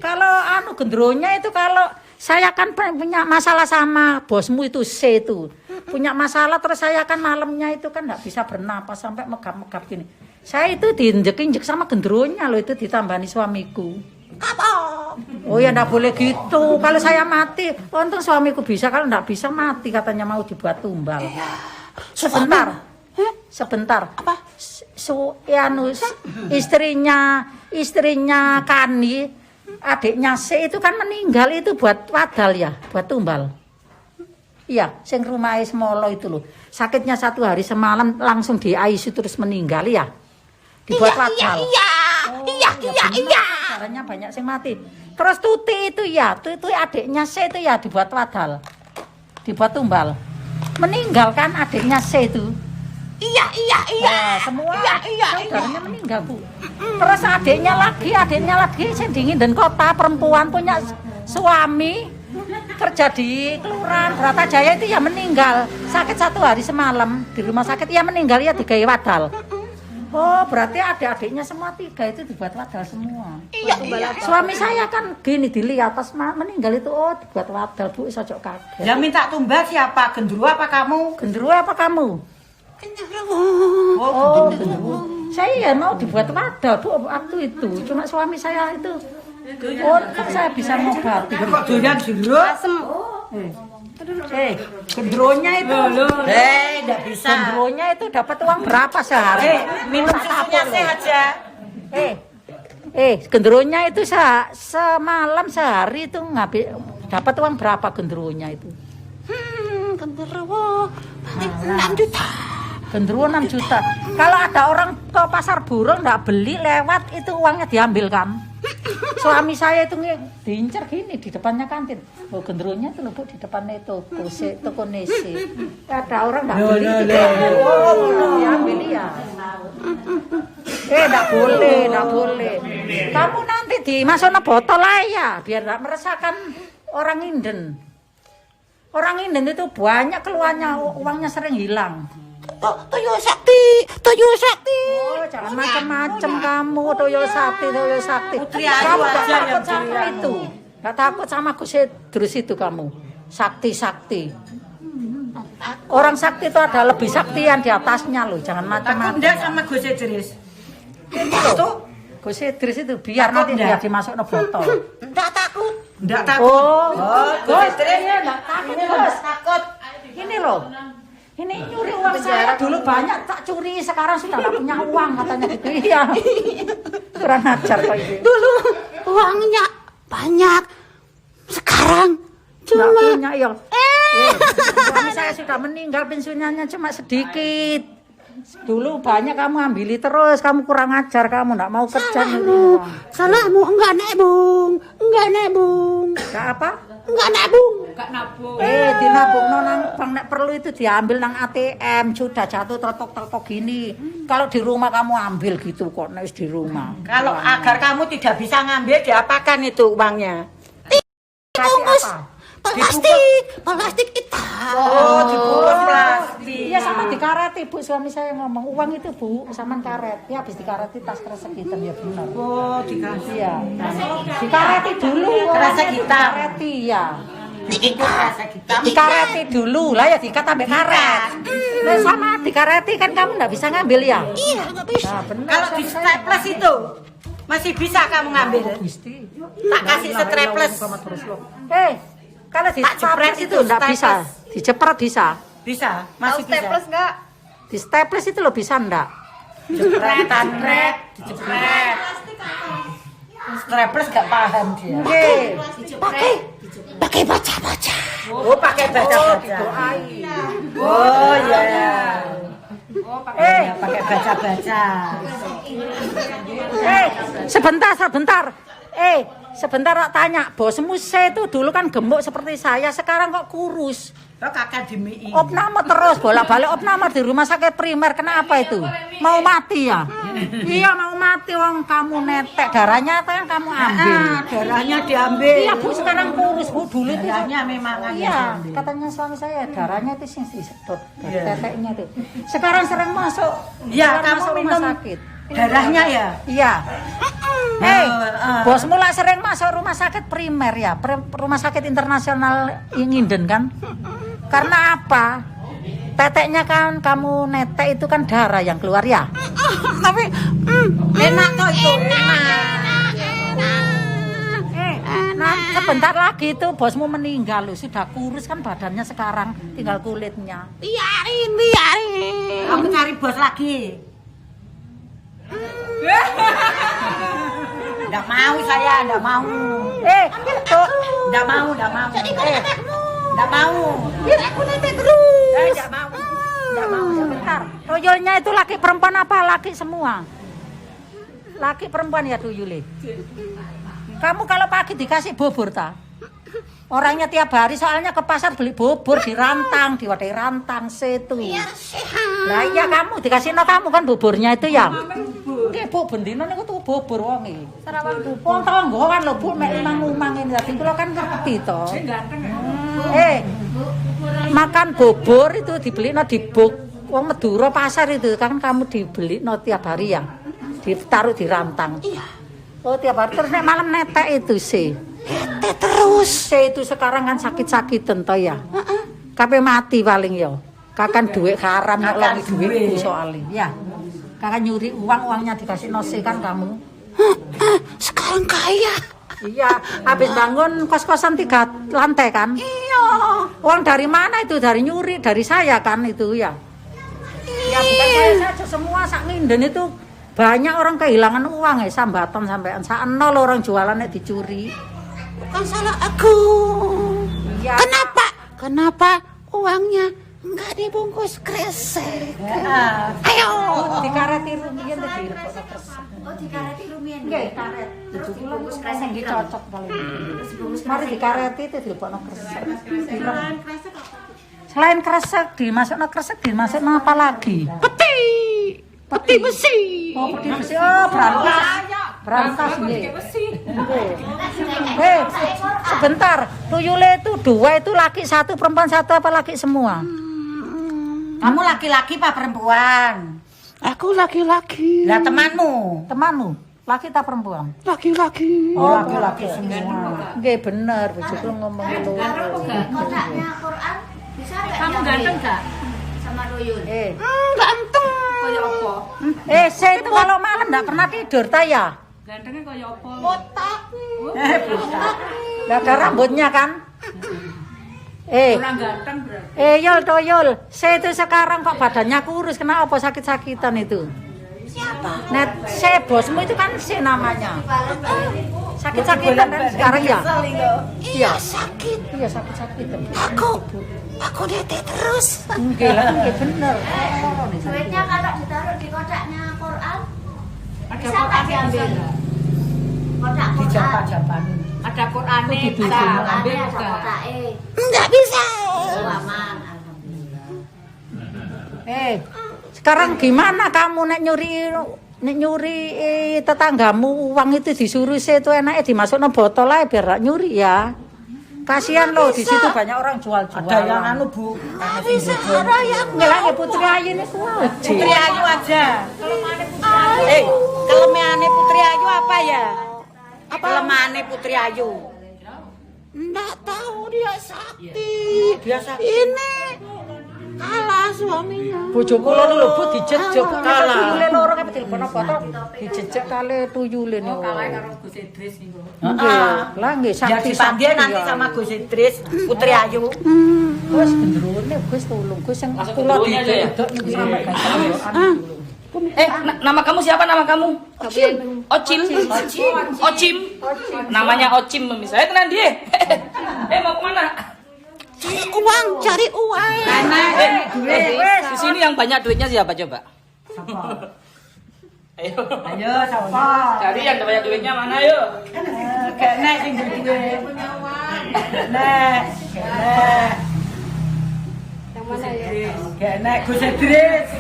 Kalau anu gendronya itu kalau saya kan punya masalah sama bosmu itu C itu. Punya masalah terus saya kan malamnya itu kan enggak bisa bernapas sampai megap-megap gini. Saya itu diinjek-injek sama gendronya loh itu ditambani suamiku. Kapok. Oh ya enggak boleh gitu. Kalau saya mati, untung suamiku bisa, kalau enggak bisa mati katanya mau dibuat tumbal. Sebentar. Sebentar. Apa? Istrinya Kani, adiknya C itu kan meninggal itu buat wadal ya, buat tumbal. Iya, sing rumah Semolo itu loh. Sakitnya 1 hari semalam langsung di ICU terus meninggal ya. Dibuat wadal. Iya. Caranya banyak sing mati. Terus Tuti itu ya, Tuti adiknya C itu ya dibuat wadal. Dibuat tumbal. Meninggal kan adiknya C itu. Iya. Nah, semua saudaranya meninggal, Bu. Terus adiknya lagi sing dingin dan kota perempuan punya suami kerja di Kelurahan Bratajaya itu ya meninggal. Sakit 1 hari semalam di rumah sakit ya meninggal ya digawe wadal. Oh, berarti adik-adiknya semua 3 itu dibuat wadal semua. Iya. Suami saya kan gini dilihat pas meninggal itu dibuat wadal, Bu, sojok kaget. Yang minta tumbal siapa? Gendruwo apa kamu? Gendruwo apa kamu? Oh, saya ya mau dibuat wadal, Bu, waktu itu. Cuma suami saya itu, kan saya bisa ngobati. Doyan gendruwo? Gendronya itu, Enggak bisa. gendronya itu dapat uang berapa sehari? Minum susunya sehat aja. Gendronya itu semalam sehari itu dapat uang berapa gendronya itu? Gendro paling 6 juta. Gendruwo 6 juta. Kalau ada orang ke pasar burung nggak beli lewat itu uangnya diambil kan? Suami saya itu diincar gini di depannya kantin. Oh, gendrunya itu loh Bu di depannya itu toko nasi. Ada orang nggak beli. Oh, ya beli ya. Nggak boleh. Kamu nanti dimasukkan botol lah ya, biar nggak meresahkan orang Inden. Orang Inden itu banyak keluarnya, uangnya sering hilang. Toyo Sakti. Oh, jangan macam-macam kamu, Toyo Sakti. Kamu tak takut sama itu. Gak takut sama Gus Idrus itu kamu. Sakti. Orang sakti itu ada lebih saktian di atasnya loh, jangan macam-macam. Enggak sama Gus Idris. Itu Gus Idris itu biar nanti dia dimasuk ke botol. Enggak takut. Oh, Gus Idris enggak takut. Ini loh. Ini nyuri uang saya dulu banyak tak curi, sekarang sudah enggak punya uang katanya gitu. Iya. Kurang ajar kok ini. Dulu uangnya banyak, sekarang cuma punya ya. Suami saya sudah meninggal, pensiunannya cuma sedikit. Dulu banyak kamu ambili terus, kamu kurang ajar, kamu enggak mau kerja nyuri. salahmu enggak nabung. Enggak apa? Enggak nabung. Dinabung nang bang nek perlu itu diambil nang ATM, sudah jatuh telepok gini. Kalau di rumah kamu ambil gitu kok nek di rumah. Kalau agar kamu tidak bisa ngambil, diapakan itu uangnya? Dibungkus plastik hitam. Oh, dibungkus plastik. Iya sama dikareti Bu, suami saya ngomong uang itu Bu sama karet. Ya habis dikareti tas kresek hitam ya benar. Oh, dikasih. Iya. Dikareti dulu. Kresek hitam. Dikareti ya. Kita Dikareti dulu lah ya dikat sampai karet. Nah, sama dikareti kan kamu enggak bisa ngambil ya? Iya, enggak bisa. Nah, benar. kalau di staples itu masih bisa kamu ngambil. Gusti. Tak kasih staples. Kalau di Tak jepret staples itu itu, enggak bisa. Dijepret bisa. Bisa, masih bisa. Staples enggak? Di staples itu lo bisa enggak? Jepretan, dijepret. Staples enggak paham dia. Pakai baca-baca. Oh, pakai baca-baca. Oh, iya. Pakai baca-baca. Sebentar tak tanya, bosmu saya itu dulu kan gemuk seperti saya, sekarang kok kurus. Kok kakak dimii? Opname terus, bolak-balik opname di rumah sakit primer, kenapa itu? Mau mati ya? Iya mau mati, wong kamu netek, darahnya kan kamu ambil. Darahnya diambil. Iya Bu, sekarang kurus Bu, dulu itu. Darahnya memang Iya, katanya suami saya, darahnya itu sing disedot, teteknya itu. Sekarang sering masuk, Iya, kamu masuk rumah minum sakit. darahnya ya? Iya. Bos mulai sering masuk rumah sakit primer ya, rumah sakit internasional Nginden kan? Karena apa? Teteknya kan kamu netek itu kan darah yang keluar ya. Tapi Enak kok itu. Nah, sebentar lagi itu bosmu meninggal loh, sudah kurus kan badannya sekarang, tinggal kulitnya. biarin. Kamu cari bos lagi. Enggak mau saya, enggak mau. Enggak mau. Enggak mau. Biar aku netek terus. Enggak mau. Sebentar, tuyulnya itu laki perempuan apa laki semua? Laki perempuan ya tuyule. Kamu kalau pagi dikasih bubur ta? Orangnya tiap hari soalnya ke pasar beli bubur dirantang, diwadai rantang situ. Lah iya kamu dikasih kamu kan buburnya itu ya. Nggih Bu, bendino niku tuku bubur wong iki. Sarawang bubur. Wong tangga kan lho Bu, mek limang-limang ngene dadi kula kan ngerti to. Makan bubur itu dibelino di buk wong Madura pasar itu kan kamu dibelino tiap hari ya. Ditaruh di rantang. Iya. Oh tiap hari terus nek malam netek itu sih. Netek terus. Saya itu sekarang kan sakit-sakit tentu ya. Kape mati paling ya. Kakan duit haram nek lagi duitku soalnya. Ya. Kakak nyuri uangnya dikasih nose kan kamu. Sekarang kaya. Iya, habis bangun kos-kosan 3 lantai kan? Iya. Uang dari mana itu? Dari nyuri, dari saya kan itu ya. Ya bukan saya saja, semua sak Nginden itu banyak orang kehilangan uang ya, sambatan sampai nol orang jualannya dicuri. Bukan salah aku. Iya. Kenapa uangnya Enggak dibungkus kresek. Ayo. Dikareti rumiyin tadi lebokno kresek. Oh, dikareti rumiyin. Nggih, karet. Terus dibungkus kresek Iki gitu. cocok paling. Terus dibungkus Mari kresek. dikareti itu dilebokno kresek. Selain kresek dimasukno kresek dimasukno apa lagi? Peti besi. Oh, peti besi. Oh, brantas. Brantas nggih. Nggih. Sebentar. Tuyule itu 2 itu laki 1 perempuan 1 apa laki semua? Kamu laki-laki apa perempuan? Aku laki-laki. Lah temanmu. Temanmu laki tak perempuan? Laki-laki. Oh, laki-laki semua. Nggih bener, bojoku ngomong lho. Kodaknya Quran bisa enggak? Kamu ganteng enggak? Sama Tuyul. Ganteng. Kayak apa? Saya itu kalau malam enggak pernah tidur ta ya? Gantengnya kayak apa? Botak. Enggak ada rambutnya kan? Kurang ganteng berarti. Yul Toyul, saya itu sekarang kok badannya kurus, kenapa sakit-sakitan itu? Siapa? Nah, saya bosmu itu kan si namanya. Sakit-sakitan kan sekarang ya? Iya sakit. Iya sakit-sakitan. Aku detek terus. Enggak lah, enggak bener. Duitnya kalau ditaruh di kodaknya Quran, bisa nggak diambil? Kodak Quran. Dijapa-japanin. Ada Qurannya, bisa ambil ada kodaknya. Enggak bisa. Oh, aman, alhamdulillah. Sekarang gimana kamu nek nyuri tetanggamu uang itu disuruh saya itu enaknya dimasukno botol aja biar gak nyuri ya. Kasihan loh di situ banyak orang jual-jual. Ada yang anu Bu. Enggak bisa. Ada yang Ngelake Putri Ayu ini kuwi. Putri Ayu aja. Kelemahannya Putri Ayu apa ya? Kelemahannya Putri Ayu. enggak tahu dia sakit. Ini kalah suaminya. Bojo kula lho Bu dijejek kala tuyule loro kabeh dilebono botol dijejek kali tuyule niku. Kalah karo Gus Idris niku. Heeh. Lah nggih Ya sakti dipanggil nanti sama Gus Idris, Putri Ayu. Gus gendrone Gus tulung Gus sing kula didok niku sampe gak Nama kamu siapa nama kamu? Ocim. Ocim. Namanya Ocim misalnya kenal dia. Mau kemana? Cari uang. Di sini yang banyak duitnya siapa coba? Ayo. Ayo sapa? Cari yang banyak duitnya mana yuk? Nek sing duwe. Nek. Yang mana ya? Nek Gus Idris.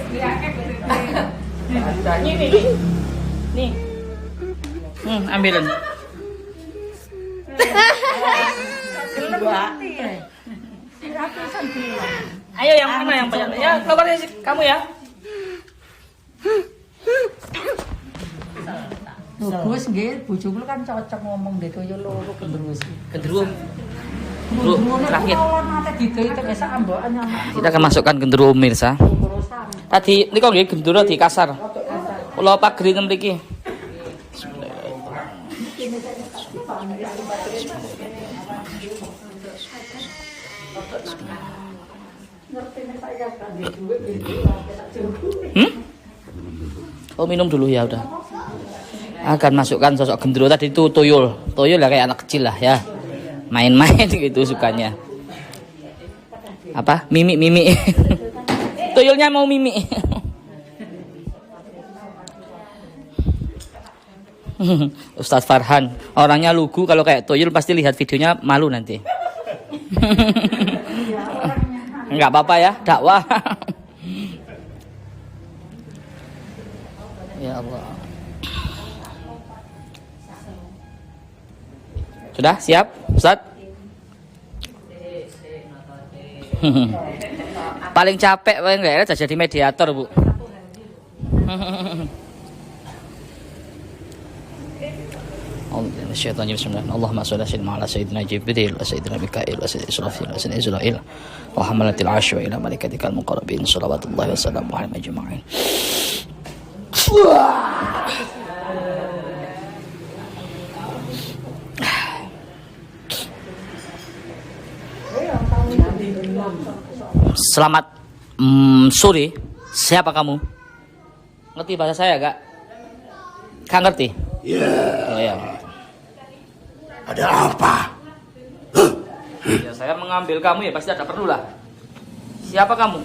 Nih. Ambilin. Ayo yang mana yang banyak? Ya, keluar dari kamu ya. Gus nggih bojo kula kan cocok ngomong deh toyo loro gendruwo. Gendruwo. Bro, terakhir. Kita akan masukkan gendruwo mirsa. Tadi ini kok nggih gendruwo di kasar. Kula pagri ten mriki. Oh minum dulu ya udah. Akan masukkan sosok gendruwo tadi itu tuyul. Tuyul ya kayak anak kecil lah ya. Main-main gitu sukanya. Apa? Mimi. Tuyulnya mau mimi. Ustadz Farhan, orangnya lugu kalau kayak tuyul pasti lihat videonya malu nanti. Enggak apa-apa ya, dakwah. Ya Allah. Sudah siap, Ustadz? Paling capek paling enggak ya jadi mediator, Bu. Allahumma shalli ala sayyidina Jibril wa sayyidina Mikail wa sayyidina Israfil wa sayyidina Israil wa hamalatil arsh wa ila malaikatikal muqarrabin salawatullahi wa salamu alaihi ajma'in. Selamat sore. Siapa kamu? Ngerti bahasa saya gak? Gak ngerti? Oh ya. Ada apa? Ya saya mengambil kamu ya pasti ada perlu lah. Siapa kamu?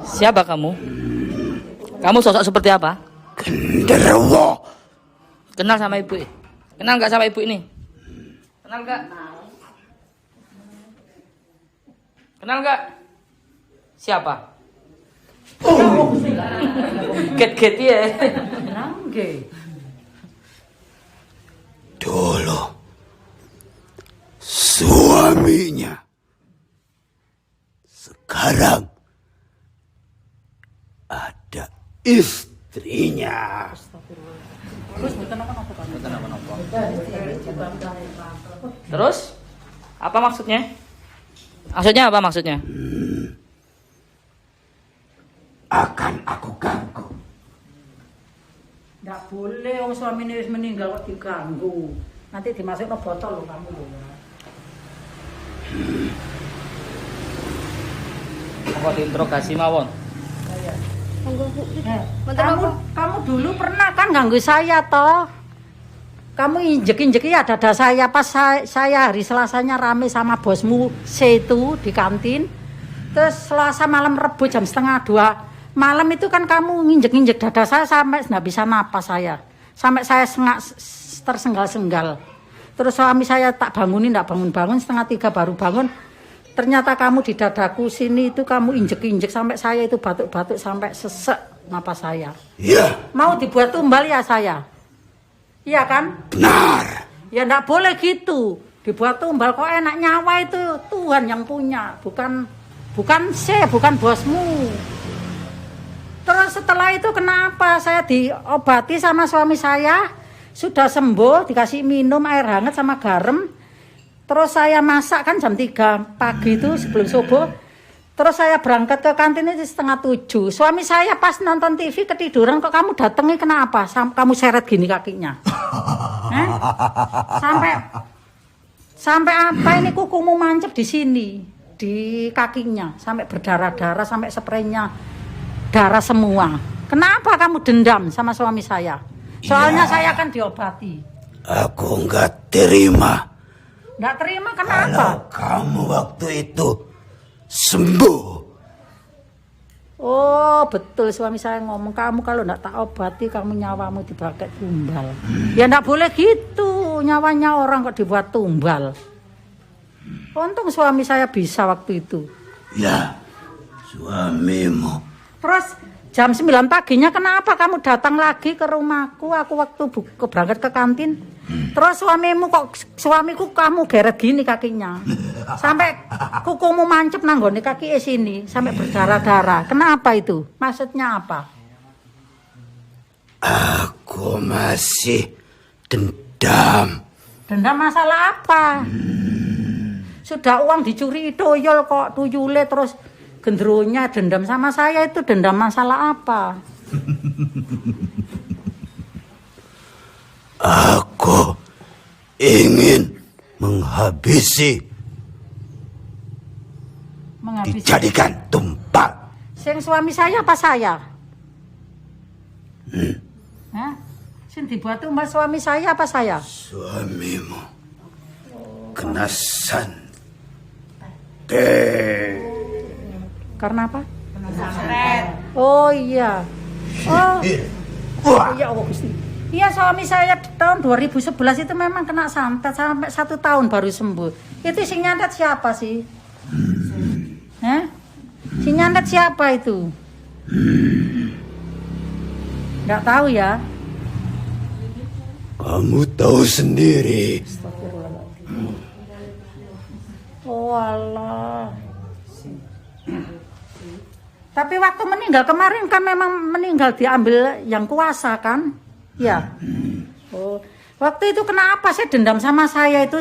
Siapa kamu? Kamu sosok seperti apa? Genderuwo. Kenal sama ibu? Kenal nggak sama ibu ini? Kenal nggak? Kenal nggak? Siapa? Get ya. Dulu suaminya. Sekarang ada istrinya. Terus? Apa maksudnya? Maksudnya apa maksudnya? Akan aku ganggu. Nggak boleh, orang suami ini meninggal kok diganggu. Nanti dimasukin botol loh kamu loh. Kok diinterogasi mawon? Kamu dulu pernah kan ganggu saya toh? Kamu injek-injek ya dada saya pas saya hari Selasanya rame sama bosmu C itu di kantin. Terus Selasa malam Rebu jam 1:30 malam itu kan kamu nginjek-injek dada saya sampai nggak bisa napas saya. Sampai saya tersenggal-senggal. Terus suami saya tak bangunin, nggak bangun-bangun, 2:30 baru bangun. Ternyata kamu di dadaku sini itu kamu injek-injek sampai saya itu batuk-batuk sampai sesek napas saya. Iya. Mau dibuat tumbal ya saya? Iya kan? Benar. Ya nggak boleh gitu. Dibuat tumbal kok enak, nyawa itu Tuhan yang punya, bukan saya, bukan bosmu. Terus setelah itu kenapa saya diobati sama suami saya, sudah sembuh, dikasih minum air hangat sama garam. Terus saya masak kan jam 3 pagi itu sebelum subuh. Terus saya berangkat ke kantin itu 6:30. Suami saya pas nonton TV ketiduran, kok kamu datangi kenapa? Kamu seret gini kakinya. Sampai apa ini kukumu mancep di sini, di kakinya, sampai berdarah-darah, sampai spraynya darah semua. Kenapa kamu dendam sama suami saya? Soalnya saya kan diobati. Aku nggak terima. Nggak terima kenapa? Kalau kamu waktu itu sembuh. Oh betul suami saya ngomong, kamu kalau nggak tak obati kamu nyawamu dipakai tumbal. Ya nggak boleh gitu, nyawanya orang kok dibuat tumbal. Untung suami saya bisa waktu itu. Ya, suamimu. Terus jam 9 paginya kenapa kamu datang lagi ke rumahku? Aku waktu berangkat ke kantin. Terus suamiku kamu geret gini kakinya. Sampai kukumu mancep nanggone kaki sini sampai berdarah-darah. Kenapa itu? Maksudnya apa? Aku masih dendam. Dendam masalah apa? Sudah uang dicuri toyol kok tuyule terus gendrunya dendam sama saya, itu dendam masalah apa? Aku ingin menghabisi. Dijadikan tumpal. Sing suami saya apa saya? Hah? Sing dibuat tumbal suami saya apa saya? Suamimu kena santet. Karena apa? Oh iya. Oh. Iya, oh Gusti. Iya, suami saya tahun 2011 itu memang kena santet sampai 1 tahun baru sembuh. Itu sing nyantet siapa sih? Hah? Sing nyantet siapa itu? Nggak tahu ya. Kamu tahu sendiri. Oh Allah. Tapi waktu meninggal kemarin kan memang meninggal diambil yang kuasa kan? Ya. Oh, waktu itu kenapa sih dendam sama saya itu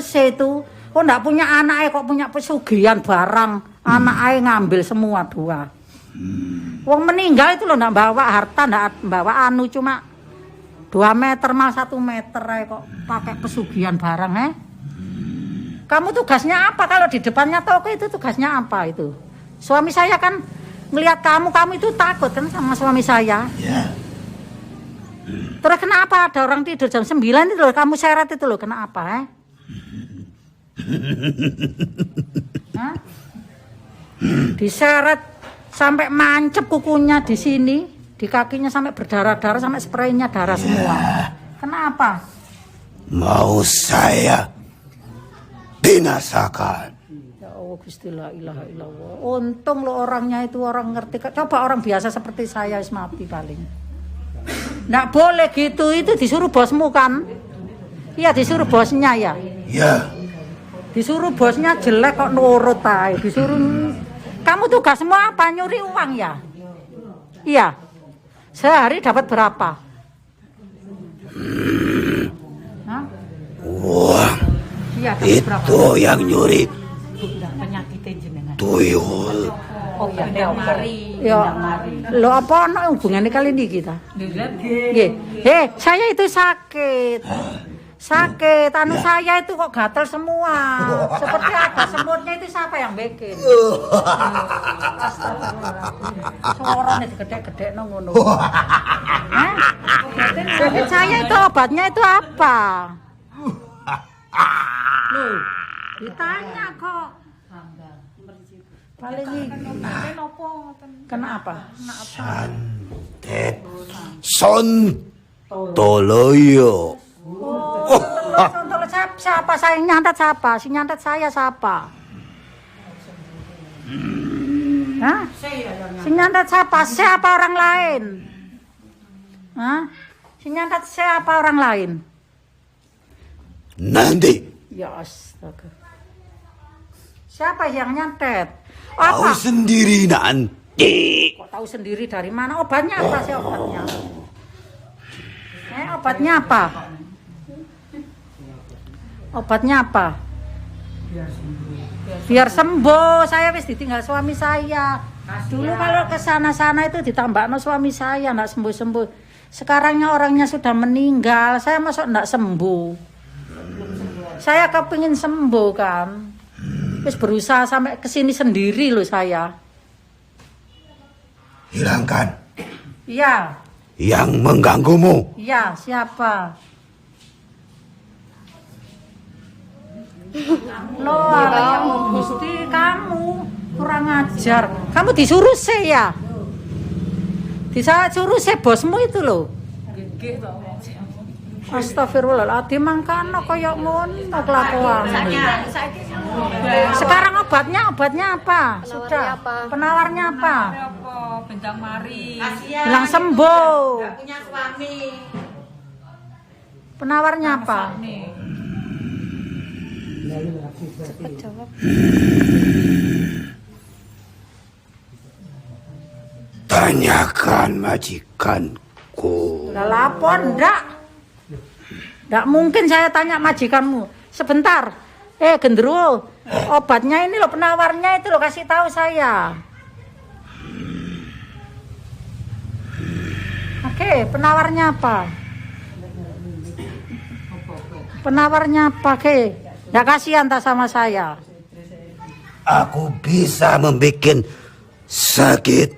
Oh enggak punya anak kok punya pesugihan barang. Anak ngambil semua 2. Wong meninggal itu loh enggak bawa harta, enggak bawa cuma 2 meter mal 1 meter kok pakai pesugihan barang Kamu tugasnya apa kalau di depannya toko itu tugasnya apa itu? Suami saya kan Melihat kamu itu takut kan sama suami saya. Ya. Terus kenapa ada orang tidur jam 9 itu loh, kamu seret itu loh, kenapa? Hah? Diseret sampai mancep kukunya di sini, di kakinya sampai berdarah-darah, sampai spraynya darah semua. Kenapa? Mau saya binasakan. Ya Allah, Gusti la ilaha illallah. Untung lo orangnya itu orang ngerti. Coba orang biasa seperti saya wis mati paling. Nggak boleh gitu, itu disuruh bosmu kan? Iya disuruh bosnya ya. Ya. Disuruh bosnya jelek kok nurut aja. Disuruh, kamu tugasmu apa? Nyuri uang ya? Iya. Sehari dapat berapa? Hah? Uang. Iya, dapat berapa? Itu yang nyuri Penyakitnya jenengan. tuyul. Oh iya, ya. Lo apa ana hubungannya kali ini kita? Nggih. Saya itu sakit. Sakit, saya itu kok gatel semua. Seperti ada semutnya itu siapa yang bikin? Suaranya gede-gede ngono. Jadi saya itu obatnya itu apa? Loh, ditanya kok. Paling ini. Kenapa? Santet. Sontoloyo. Contoh siapa? Saya nyantet siapa? Si nyantet saya siapa? Hah? Si nyantet siapa? Siapa orang lain? Hah? Si nyantet siapa orang lain? Nanti Ya astaga. Siapa yang nyantet? tahu Apa? sendiri nanti. Kok tahu sendiri dari mana? Obatnya apa sih obatnya? Obatnya apa? Obatnya apa? Biar sembuh. Saya wis ditinggal suami saya. Dulu kalau ke sana-sana itu ditambahno suami saya enggak sembuh-sembuh. Sekarangnya orangnya sudah meninggal. Saya masuk enggak sembuh. Saya kepingin sembuh kan. Wis berusaha sampai ke sini sendiri loh saya. Hilangkan Iya. yang mengganggumu. Iya, siapa? Loh, yang Gusti kamu kurang ajar. Kamu disuruh saya. Disuruh saya bosmu itu loh. Astagfirullahaladzim, mangkano kaya ngono kelakuan. Sekarang obatnya apa? Sudah. Penawarnya apa? Bendang mari. Bilang sembuh. Gak punya suami. Penawarnya apa? Tanyakan majikanku. Lah lapor ndak? Ndak mungkin saya tanya majikanmu. Sebentar. Gendruwo, obatnya ini loh, penawarnya itu loh, kasih tahu saya. Oke, penawarnya apa? Penawarnya apa, ke? Ndak kasihan tak sama saya. Aku bisa membuat sakit,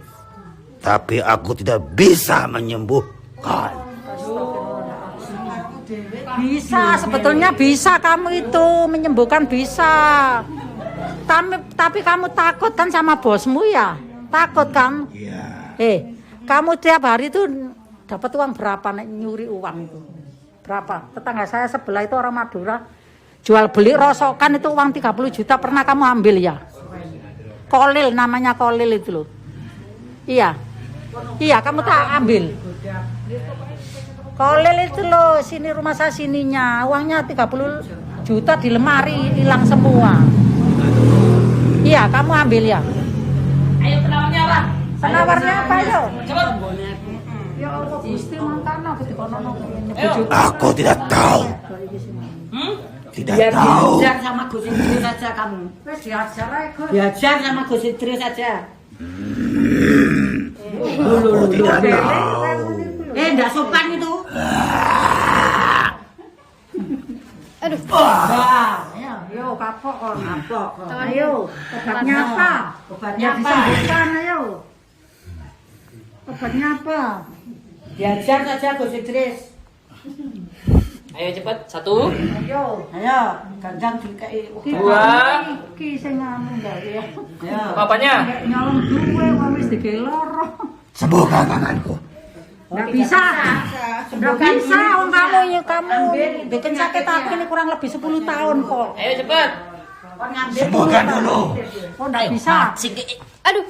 tapi aku tidak bisa menyembuhkan. Bisa, sebetulnya bisa kamu itu menyembuhkan bisa. Tapi kamu takut kan sama bosmu ya? Takut kan? Iya. Kamu tiap hari itu dapat uang berapa nek nyuri uang itu? Berapa? Tetangga saya sebelah itu orang Madura, jual beli rosokan itu uang 30 juta pernah kamu ambil ya? Kolil, namanya Kolil itu loh. Iya. Iya, kamu tak ambil. Kolil itu loh, sini rumah saya sininya, uangnya 30 juta di lemari hilang semua. Iya, kamu ambil ya. Ayo penawarnya apa? Penawarnya apa yo? Coba. Ya Allah Gusti mangkana ketikono Aku tidak tahu. Tidak tahu. Diajar sama Gus Idris saja kamu. Wes diajar ae, Gus. Diajar sama Gus Idris saja. Aku tidak tahu. Enggak sopan itu. Aduh. Bah, yo kapok kon. Kapok. Ayo, obatnya apa? Obatnya apa? Disembuhkan ayo. Obatnya apa? Diajar saja Gus Idris. Ayo cepat. 1. Ayo, gandang dikai. Dua. Iki sing anu enggak ya. Ayo. Bapaknya. Nyolong duwe kok wis digeloro. Sembuhkan tanganku. Enggak bisa. Enggak bisa kamu bikin sakit aku ini kurang lebih 10 tahun kok. Ayo cepat. Sembuhkan dulu. Oh enggak bisa. Aduh.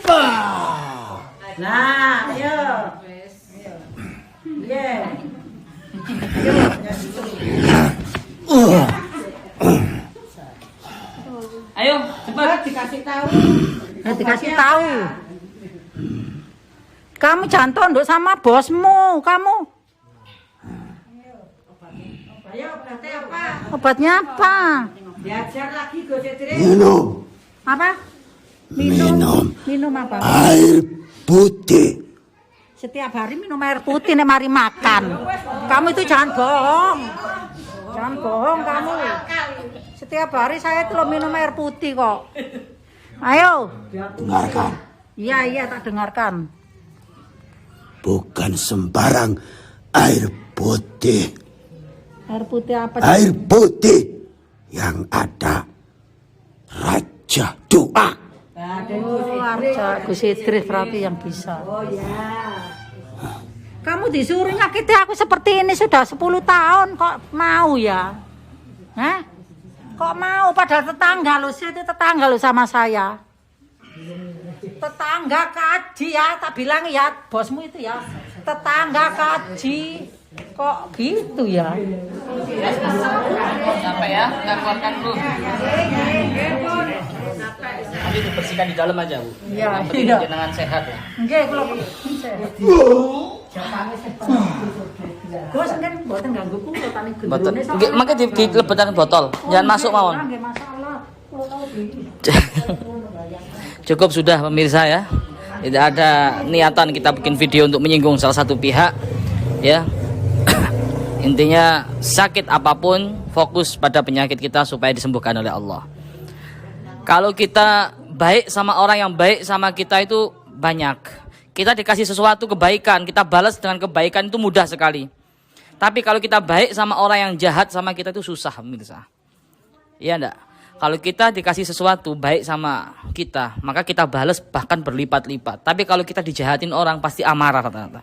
Nah, ayo. Iya. Ayo cepat. Dikasih tahu. Dikasih tahu. Kamu jangan tunduk sama bosmu, kamu. Ayo, obatnya apa? Obatnya apa? Diajar lagi Gus Idris. Minum. Apa? Minum. Minum apa? Air putih. Setiap hari minum air putih nek mari makan. Kamu itu jangan bohong. Jangan bohong kamu. Setiap hari saya itu minum air putih kok. Ayo. Dengarkan. Iya, tak dengarkan. Bukan sembarang air putih. Air putih apa? Air putih yang ada Raja Doa. Oh, Arja Gus Idris berarti yang bisa. Oh ya. Kamu disuruh nyakiti aku seperti ini sudah 10 tahun kok mau ya? Hah? Kok mau? Padahal tetangga lu sih, itu tetangga lu sama saya. Tetangga kaji ya, tak bilang ya bosmu itu ya. Tetangga kaji. Kok gitu ya? Sampai ya, kita keluarkan dulu. Nanti dibersihkan di dalam aja, Bu. Iya, Yang penting tidak. jenengan sehat ya. Nggih, kula sehat. Gus kan mboten ganggu kula tani Betul. gendrone. Nggih, mangke dilebetaken botol. Jangan masuk mawon. Nggih, masalah. Kula tahu iki. Cukup sudah pemirsa ya. Tidak ada niatan kita bikin video untuk menyinggung salah satu pihak. Ya. Intinya sakit apapun fokus pada penyakit kita supaya disembuhkan oleh Allah. Kalau kita baik sama orang yang baik sama kita itu banyak. Kita dikasih sesuatu kebaikan, kita balas dengan kebaikan itu mudah sekali. Tapi kalau kita baik sama orang yang jahat sama kita itu susah, pemirsa. Iya enggak? Kalau kita dikasih sesuatu baik sama kita, maka kita balas bahkan berlipat-lipat. Tapi kalau kita dijahatin orang pasti amarah rata-rata.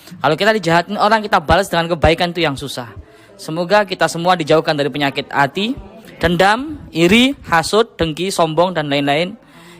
Kalau kita dijahatin orang, kita balas dengan kebaikan itu yang susah. Semoga kita semua dijauhkan dari penyakit hati, dendam, iri, hasud, dengki, sombong, dan lain-lain.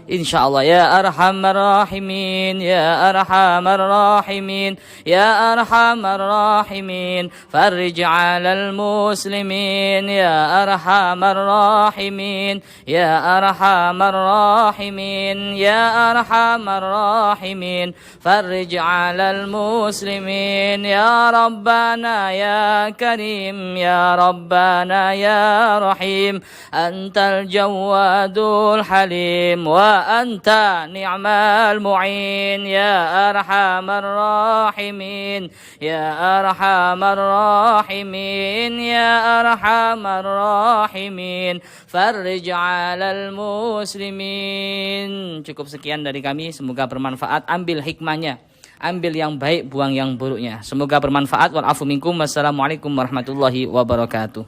Insyaallah ya arhamar rahimin, ya arhamar rahimin, ya arhamar rahimin, farij 'alal muslimin, ya arhamar rahimin, ya arhamar rahimin, ya arhamar rahimin, farij 'alal muslimin, ya rabbana ya karim, ya rabbana ya rahim, antal jawadul halim wa anta ni'mal mu'in, ya arhamar rahimin, ya arhamar rahimin, ya arhamar rahimin, farij 'alal muslimin. Cukup sekian dari kami, semoga bermanfaat. Ambil hikmahnya, ambil yang baik, buang yang buruknya. Semoga bermanfaat. Wal afu minkum. Wassalamualaikum warahmatullahi wabarakatuh.